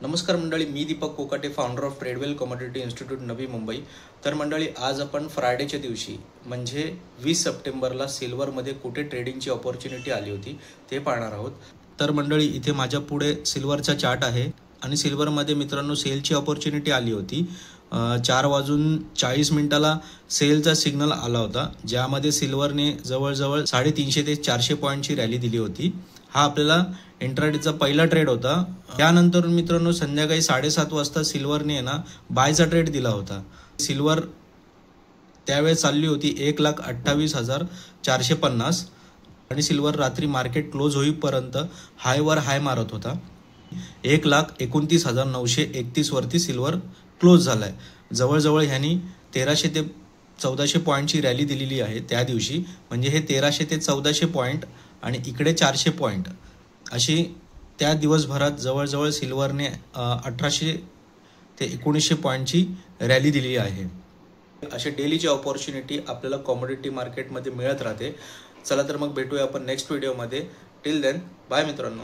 नमस्कार मंडळी, मी Deepak Kokate, founder of Tradewell commodity institute Navi Mumbai. तर मंडळी, आज आपण फ्रायडेच्या दिवशी म्हणजे 20 सप्टेंबरला सिल्वरमध्ये कुठे ट्रेडिंगची अपॉर्च्युनिटी आली होती ते पाहणार आहोत। तर मंडळी, इथे माझ्या पुढे सिल्वरचा चार्ट आहे आणि सिल्वरमध्ये मित्रांनो सेलची अपॉर्च्युनिटी आली होती। 4:40 सेलचा सिग्नल आला होता, ज्यामध्ये सिल्वरने जवळजवळ 350 ते 400 पॉईंटची रॅली दिली होती। हा आपल्याला इंट्राडेचा पहिला ट्रेड होता। त्यानंतर मित्रांनो संध्याकाळी 7:30 वाजता सिल्वरने बायचा ट्रेड दिला होता। सिल्वर त्यावेळेस चालली होती 1,28,450 आणि सिल्वर रात्री मार्केट क्लोज होईपर्यंत हायवर हाय मारत होता। 1,29,931 वरती सिल्वर क्लोज झालाय। जवळजवळ ह्यांनी 1300 ते 1400 पॉईंटची रॅली दिलेली आहे त्या दिवशी, म्हणजे हे 1300 ते 1400 पॉईंट आणि इकडे 400 पॉईंट अशी त्या दिवसभरात जवळजवळ सिल्वरने 1800 ते 1900 पॉईंटची रॅली दिली आहे। असे डेलीची अपॉर्च्युनिटी आपल्याला कमोडिटी मार्केटमध्ये मिळत राहते। चला तर मग भेटूया आपण नेक्स्ट व्हिडिओमध्ये। टिल देन बाय मित्रांनो।